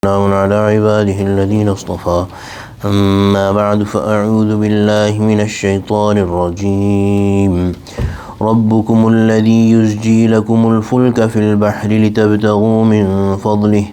على عباده الذين اصطفى أما بعد فأعوذ بالله من الشيطان الرجيم ربكم الذي يزجي لكم الفلك في البحر لتبتغوا من فضله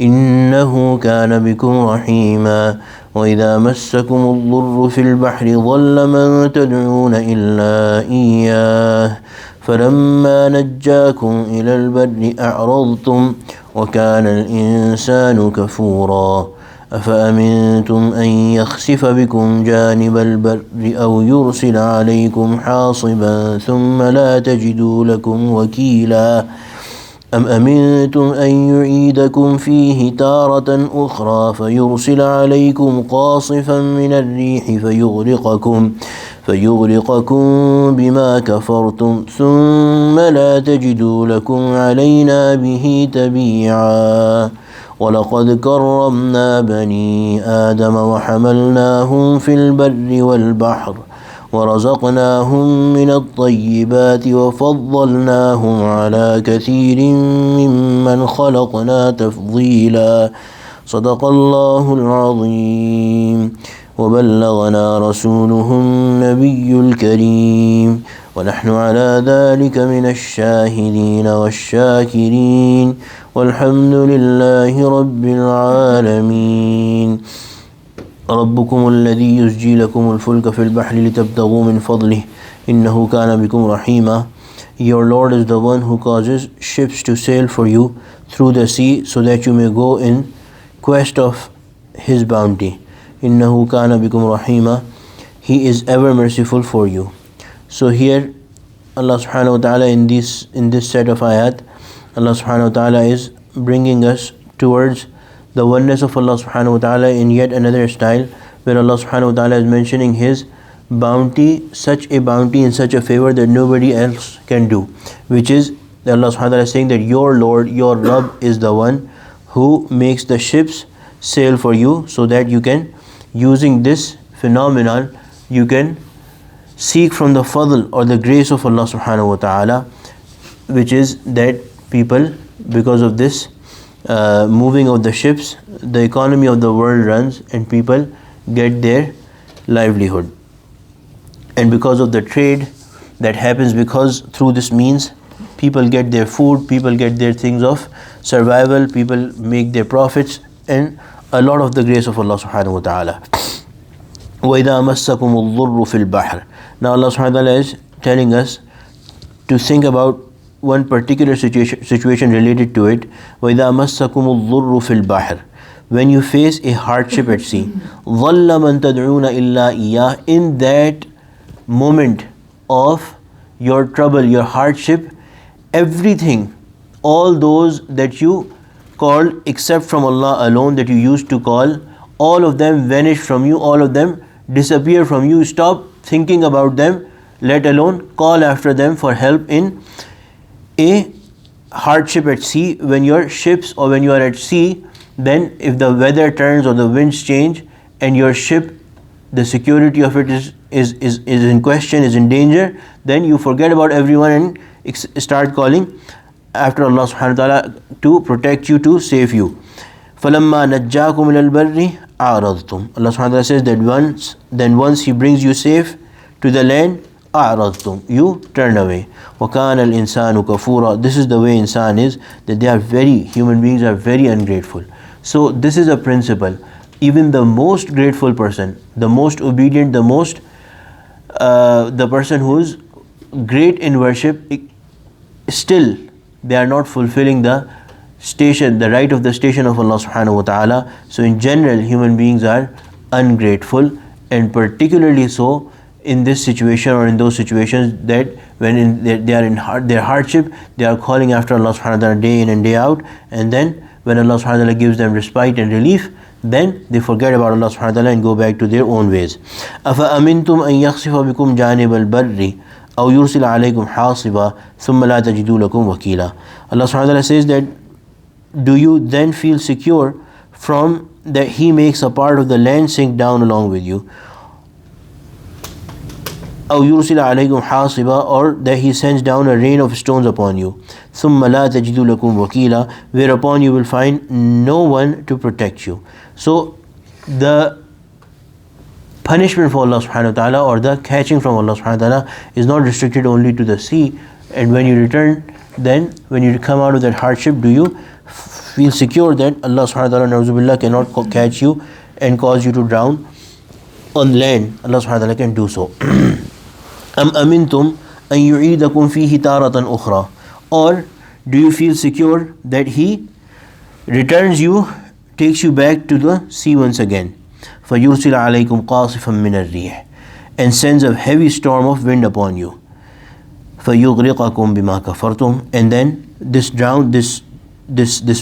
إنه كان بكم رحيما وإذا مسكم الضر في البحر ضل من تدعون إلا إياه فلما نجاكم إلى البر أعرضتم وكان الإنسان كفورا أفأمنتم أن يخسف بكم جانب البر أو يرسل عليكم حاصبا ثم لا تجدوا لكم وكيلا أم أمنتم أن يعيدكم فيه تارة أخرى فيرسل عليكم قاصفا من الريح فيغرقكم بما كفرتم ثم لا تجدوا لكم علينا به تبيعا ولقد كرمنا بني آدم وحملناهم في البر والبحر ورزقناهم من الطيبات وفضلناهم على كثير ممن خلقنا تفضيلا صدق الله العظيم وبلغنا رسوله النبي الكريم ونحن على ذلك من الشاهدين والشاكرين والحمد لله رب العالمين ربكم الذي يزجي لكم الفلك في البحر لتبتغوا من فضله إنه كان بكم رحيما. Your Lord is the one who causes ships to sail for you through the sea so that you may go in quest of His bounty. إنه كان بكم رحيما. He is ever merciful for you. So here Allah subhanahu wa ta'ala in this set of ayat, Allah subhanahu wa ta'ala is bringing us towards the oneness of Allah subhanahu wa ta'ala in yet another style, where Allah subhanahu wa ta'ala is mentioning His bounty, such a bounty and such a favor that nobody else can do, which is that Allah subhanahu wa ta'ala is saying that your Lord, your Rabb is the one who makes the ships sail for you so that you can, using this phenomenon, you can seek from the fadl or the grace of Allah subhanahu wa ta'ala, which is that people, because of this moving of the ships, the economy of the world runs and people get their livelihood. And because of the trade that happens, because through this means people get their food, people get their things of survival, people make their profits, and a lot of the grace of Allah subhanahu wa ta'ala. وَإِذَا مَسَّكُمُ الضُّرُّ فِي الْبَحْرِ. Now Allah subhanahu wa ta'ala is telling us to think about one particular situation related to it. وَإِذَا مَسَّكُمُ الضُّرُّ فِي الْبَحْرِ. When you face a hardship at sea, ظَلَّ مَن تَدْعُونَ إِلَّا إِيَّاهُ. In that moment of your trouble, your hardship, everything, all those that you called except from Allah alone, that you used to call, all of them vanish from you, all of them disappear from you. Stop thinking about them, let alone call after them for help in a hardship at sea. When your ships, or when you are at sea, then if the weather turns or the winds change and your ship, the security of it is in question, is in danger, then you forget about everyone and start calling after Allah subhanahu wa ta'ala to protect you, to save you. فَلَمَّا نَجَّاكُمْ إِلَى الْبَرِّ أَعْرَضْتُمْ. Allah subhanahu wa ta'ala says that once He brings you safe to the land, أَعْرَضْتُمْ, you turn away. وَكَانَ الْإِنسَانُ كَفُورًا. This is the way insan is, that human beings are very ungrateful. So this is a principle. Even the most grateful person, the most obedient, the person who is great in worship, still they are not fulfilling the right of the station of Allah subhanahu wa ta'ala. So in general, human beings are ungrateful, and particularly so in this situation or in those situations that when they are in their hardship, they are calling after Allah subhanahu wa ta'ala day in and day out, and then when Allah subhanahu wa ta'ala gives them respite and relief, then they forget about Allah subhanahu wa ta'ala and go back to their own ways. أَفَأَمِنْتُمْ أَن يَخْسِفَ بِكُمْ جَانِبَ الْبَرِّ أَوْ يُرْسِلَ عَلَيْكُمْ حَاصِبًا ثُمَّ لَا تَجِدُوا لَكُمْ وَكِيلًا. Allah subhanahu wa ta'ala says that, do you then feel secure from that He makes a part of the land sink down along with you? أو يرسل عليكم حاصبا, or that he sends down a rain of stones upon you. ثم لا تجدوا لكم وكيلا, whereupon you will find no one to protect you. So the punishment for Allah subhanahu wa ta'ala, or the catching from Allah subhanahu wa ta'ala, is not restricted only to the sea. And when you return, then when you come out of that hardship, do you feel secure that Allah subhanahu wa ta'ala na'uzubillah cannot catch you and cause you to drown on land? Allah subhanahu wa ta'ala can do so. أَمْ أَمِنْتُمْ أَنْ يُعِيدَكُمْ فِيهِ تَارَةً أُخْرَى, or do you feel secure that he returns you, takes you back to the sea once again? فَيُرْسِلَ عَلَيْكُمْ قَاصِفًا مِّنَ الرِّيحِ, and sends a heavy storm of wind upon you. فَيُغْرِقَكُمْ بِمَا كَفَرْتُمْ, and then this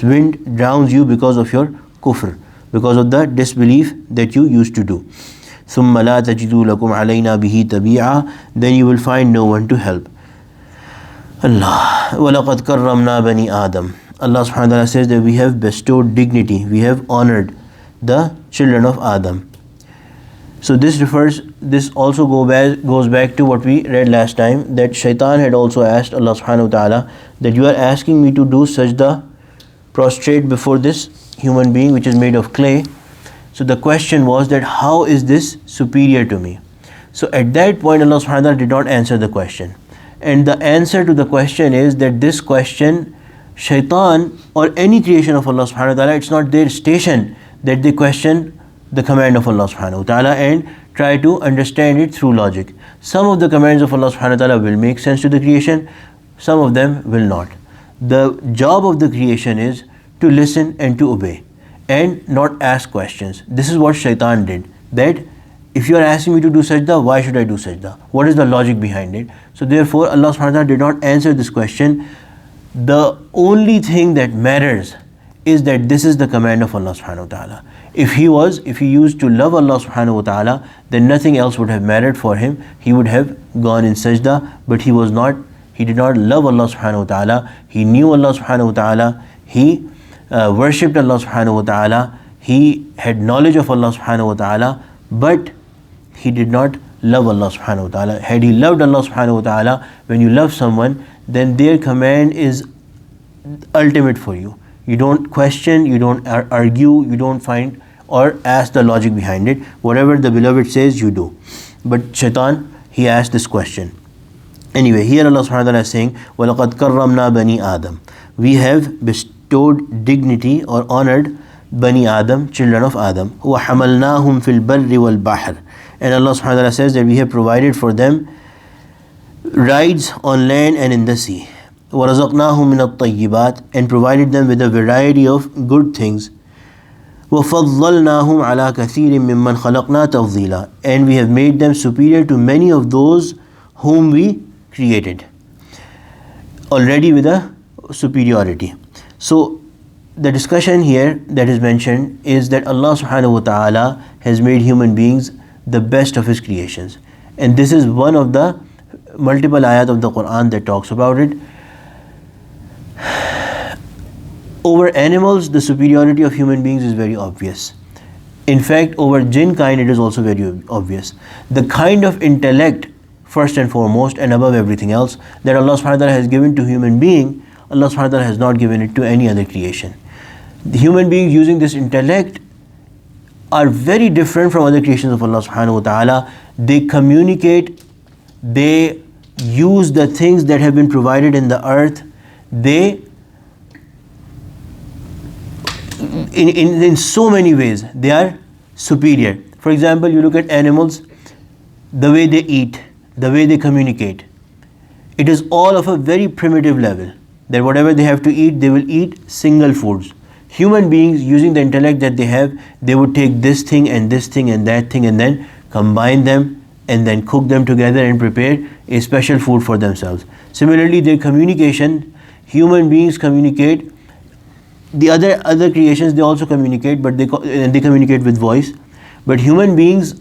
wind drowns you because of your kufr, because of the disbelief that you used to do. ثُمَّ لَا تَجِدُوا لَكُمْ عَلَيْنَا بِهِ تَبِيعًا, then you will find no one to help. Allah. وَلَقَدْ كَرَّمْنَا بَنِي آدَمَ. Allah subhanahu wa ta'ala says that we have bestowed dignity, we have honored the children of Adam. So this also goes back to what we read last time, that Shaitan had also asked Allah subhanahu wa ta'ala that you are asking me to do sajda, prostrate before this human being which is made of clay. So the question was that how is this superior to me? So at that point Allah subhanahu wa ta'ala did not answer the question. And the answer to the question is that this question, Shaitan or any creation of Allah subhanahu wa ta'ala, it's not their station that they question the command of Allah subhanahu wa ta'ala and try to understand it through logic. Some of the commands of Allah subhanahu wa ta'ala will make sense to the creation, some of them will not. The job of the creation is to listen and to obey and not ask questions. This is what Shaitan did, that if you are asking me to do sajda, why should I do sajda? What is the logic behind it? So therefore Allah subhanahu wa ta'ala did not answer this question. The only thing that matters is that this is the command of Allah subhanahu wa ta'ala. If he used to love Allah subhanahu wa ta'ala, then nothing else would have mattered for him. He would have gone in sajda, but he did not love Allah subhanahu wa ta'ala. He knew Allah subhanahu wa ta'ala. He worshipped Allah subhanahu wa ta'ala. He had knowledge of Allah subhanahu wa ta'ala, but he did not love Allah subhanahu wa ta'ala. Had he loved Allah subhanahu wa ta'ala, when you love someone, then their command is ultimate for you. You don't question, you don't argue, you don't find or ask the logic behind it. Whatever the beloved says, you do. But Shaitan, he asked this question. Anyway, here Allah subhanahu wa ta'ala is saying, وَلَقَدْ كَرَّمْنَا بَنِي آدَمَ, we have bestowed dignity or honored Bani Adam, children of Adam. وَحَمَلْنَاهُمْ فِي الْبَرِّ وَالْبَحْرِ, and Allah subhanahu wa ta'ala says that we have provided for them rides on land and in the sea. وَرَزَقْنَاهُمْ مِنَ الطَّيِّبَاتِ, and provided them with a variety of good things. وَفَضَّلْنَاهُمْ عَلَى كَثِيرٍ مِّمَّنْ خَلَقْنَا تَفْضِيلًا, and we have made them superior to many of those whom we created already with a superiority. So the discussion here that is mentioned is that Allah subhanahu wa ta'ala has made human beings the best of his creations, and this is one of the multiple ayat of the Quran that talks about it. Over animals, the superiority of human beings is very obvious. In fact, over jinn kind, it is also very obvious. The kind of intellect, first and foremost, and above everything else, that Allah subhanahu wa ta'ala has given to human being, Allah subhanahu wa ta'ala has not given it to any other creation. The human beings using this intellect are very different from other creations of Allah subhanahu wa ta'ala. They communicate, they use the things that have been provided in the earth. They in so many ways they are superior. For example, you look at animals, the way they eat, the way they communicate, it is all of a very primitive level, that whatever they have to eat, they will eat single foods. Human beings, using the intellect that they have, they would take this thing and this thing and that thing and then combine them and then cook them together and prepare a special food for themselves. Similarly, their communication, human beings communicate. The other creations, they also communicate, but they communicate with voice. But human beings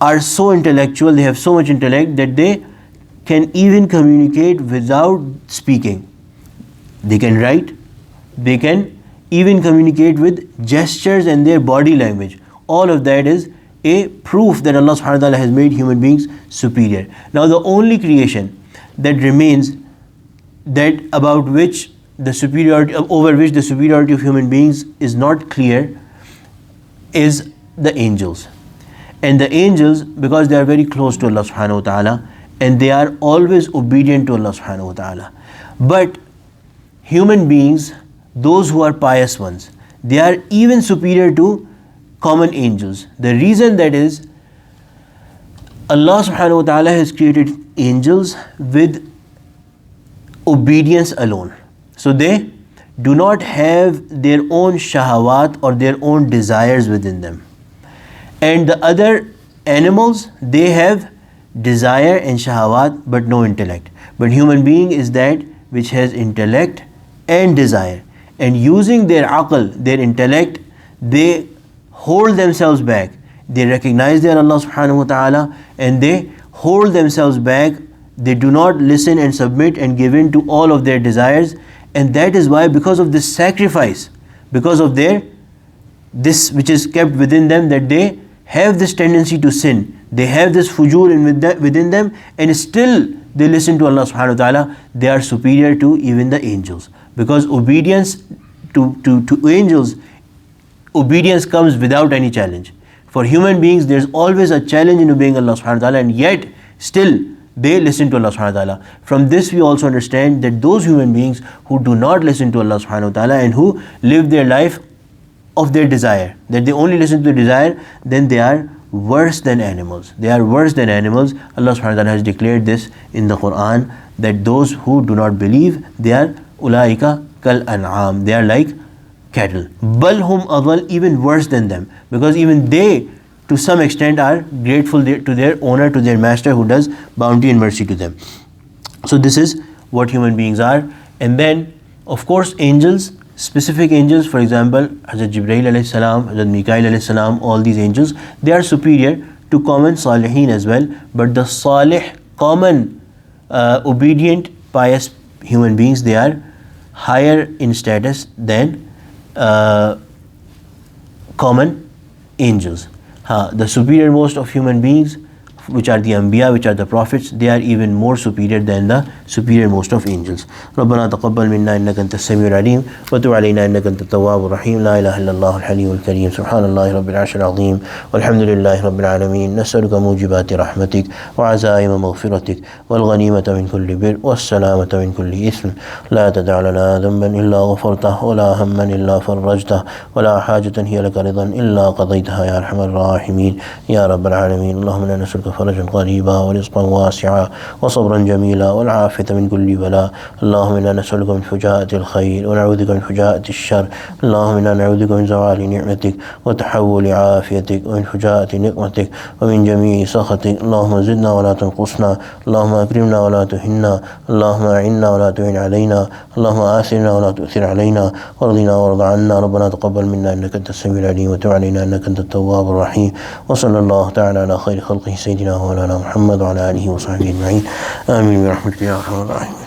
are so intellectual, they have so much intellect that they can even communicate without speaking. They can write, they can even communicate with gestures and their body language. All of that is a proof that Allah subhanahu wa ta'ala has made human beings superior. Now the only creation that remains that about which the superiority over which the superiority of human beings is not clear is the angels. And the angels, because they are very close to Allah subhanahu wa ta'ala and they are always obedient to Allah subhanahu wa ta'ala. But human beings, those who are pious ones, they are even superior to common angels. The reason that is, Allah subhanahu wa ta'ala has created angels with obedience alone. So they do not have their own shahawat or their own desires within them. And the other animals, they have desire and shahawat but no intellect. But human being is that which has intellect and desire. And using their aql, their intellect, they hold themselves back. They recognize their Allah subhanahu wa ta'ala and they hold themselves back. They do not listen and submit and give in to all of their desires. And that is why, because of this sacrifice, because of this which is kept within them, that they have this tendency to sin. They have this fujur within them, and still they listen to Allah subhanahu wa ta'ala. They are superior to even the angels. Because obedience to angels, obedience comes without any challenge. For human beings, there's always a challenge in obeying Allah subhanahu wa ta'ala, and yet still they listen to Allah subhanahu wa ta'ala. From this we also understand that those human beings who do not listen to Allah subhanahu wa ta'ala and who live their life of their desire, that they only listen to the desire, then they are worse than animals. They are worse than animals. Allah subhanahu wa ta'ala has declared this in the Quran, that those who do not believe, they are ulaika kal an'am, they are like cattle. Bal hum adal, even worse than them, because even they to some extent are grateful to their owner, to their master who does bounty and mercy to them. So this is what human beings are. And then of course angels, specific angels, for example Hazrat Jibreel alayhi salam, Hazrat Mikail alayhi salam, all these angels, they are superior to common salihin as well. But the salih, common obedient pious human beings, they are higher in status than common angels. The superior most of human beings, which are the Anbiya, which are the prophets, they are even more superior than the superior most of angels. ربنا تقبل منا إنك أنت السميع العليم وتب علينا إنك أنت التواب الرحيم لا إله إلا الله الحليم الكريم سبحان الله رب العرش العظيم والحمد لله رب العالمين نسألك موجبات رحمتك وعزائم مغفرتك والغنيمة من كل بر والسلامة من كل إثم لا تدع لنا ذنبا إلا غفرته ولا هما إلا فرجته ولا حاجة هي لك رضا إلا قضيتها يا أرحم الراحمين يا رب العالمين. اللهم إنا نسألك فرجا قريبا ورزقا واسعا وصبرا جميلا والعافية من كل بلاء. اللهم إنا نسألك من فجاءة الخير ونعوذ بك من فجاءة الشر. اللهم إنا نعوذ بك من زوال نعمتك وتحول عافيتك ومن فجاءة نقمتك ومن جميع سخطك. اللهم زدنا ولا تنقصنا، اللهم أكرمنا ولا تهنا، اللهم أعنا ولا تعن علينا، اللهم آثرنا ولا تؤثر علينا، وارضنا وارض عنا. ربنا تقبل منا إنك أنت السميع العليم وتب علينا إنك أنت التواب الرحيم. وصلى الله تعالى على خير خلقه سيدنا مولانا محمد وعلى آله وصحبه أجمعين. آمين برحمتك يا أرحم الراحمين.